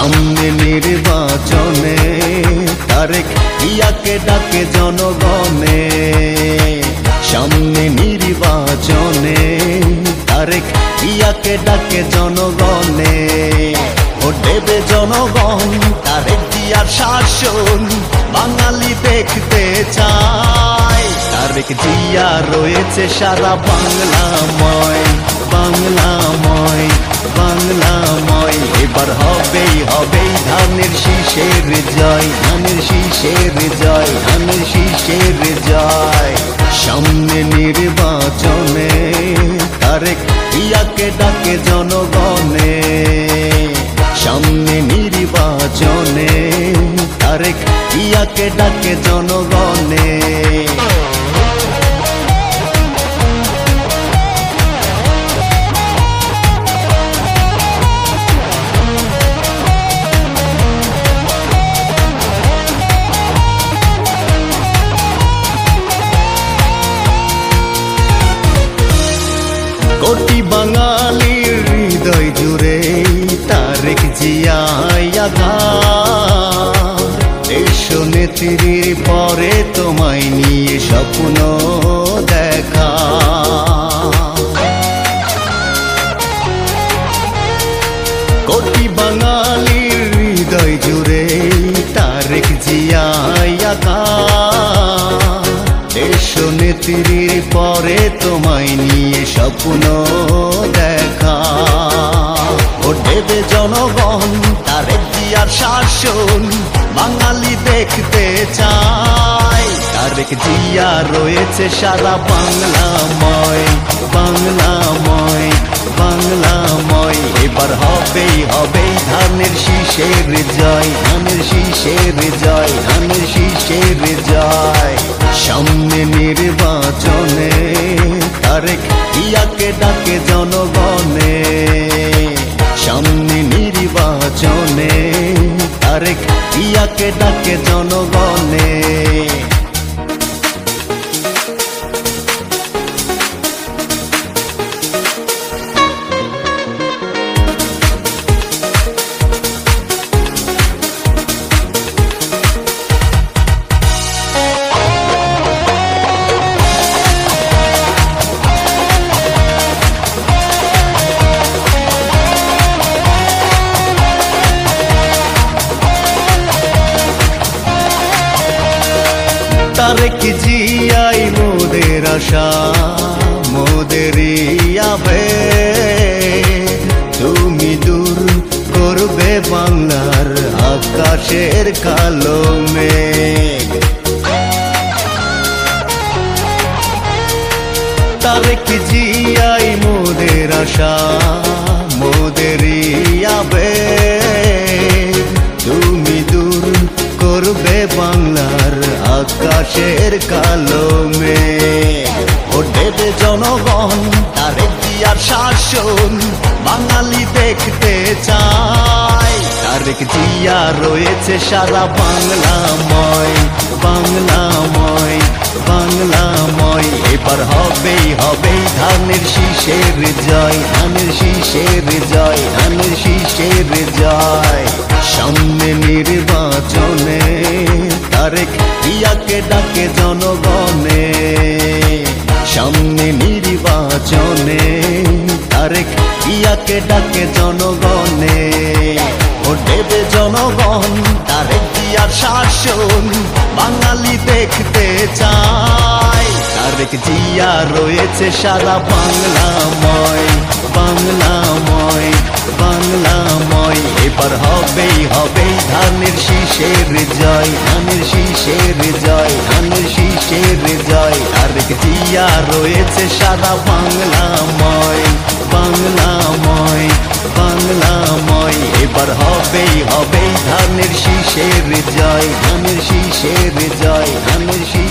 সামনে নির্বাচনে তারেক ইয়াকে ডাকে জনগণে, সামনে নির্বাচনে তারেক ইয়াকে ডাকে জনগণে। ভোট দেবে জনগণ, তারেক জিয়ার শাসন বাঙালি দেখতে চায়। তারেক জিয়া রয়েছে সারা বাংলাময়, বাংলাময়, বাংলাময়। এবার হবেই হবেই ধানের শীষের জয়, ধানের শীষের জয়, ধানের শীষের জয়। সামনে নির্বাচনে তারেক ইয়াকে ডাকে জনগণে, সামনে নির্বাচনে তারেক ইয়াকে ডাকে জনগণে। কোটি বাঙালির হৃদয় জুড়ে তারেক জিয়া দেশ নেত্রীর পরে তোমায় নিয়ে স্বপ্ন দেখা। কোটি বাঙালির হৃদয় জুড়ে তারেক জিয়া দেশ নেত্রীর পরে তোমায় নিয়ে স্বপ্ন দেখা। ভোট দেবে জনগণ, তারেক জিয়ার শাসন বাঙালি দেখতে চায়। তারেক জিয়া রয়েছে সারা বাংলাময়, বাংলাময়, বাংলাময়। এবার হবেই হবেই ধানের শীষের জয়, ধানের শীষের জয়, ধানের শীষের জয়। সামনে নির্বাচনে তারেক ইয়াকে ডাকে জনগণে, সামনে নির্বাচনে তারেক ইয়াকে ডাকে জনগণে। তারেক জিয়াই মোদের আশা, মোদেরই আবেগ। তুমি দূর করবে বাংলার আকাশের কালো মেঘ। তারেক জিয়াই মোদের আশা, মোদেরই আবেগ। তুমি দূর করবে বাংলার আকাশের কালো মেঘ। ভোট দেবে জনগণ, তারেক জিয়ার শাসন বাঙালি দেখতে চায়। তারেক জিয়া রয়েছে সারা বাংলাময়, বাংলাময়, বাংলাময়। এবার হবেই হবেই ধানের শীষের জয়, ধানের শীষের জয়, ধানের শীষের জয়। সামনে নির্বাচনে তারেক ইয়াকে ডাকে জনগণে, সামনে নির্বাচনে তারেক ইয়াকে ডাকে জনগণে। ভোট দেবে জনগণ, তারেক জিয়ার শাসন বাঙালি দেখতে চায়। তারেক জিয়া রয়েছে সারা বাংলাময়, বাংলাময়, বাংলাময়। এবার হবেই হবেই ধানের শীষের জয়, ধানের শীষের জয়, ধানের শীষের জয়। তারেক জিয়া রয়েছে সারা বাংলাময়, বাংলাময়, বাংলাময়। এবার হবেই হবেই ধানের শীষের জয়, ধানের শীষের জয়, ধানের শীষের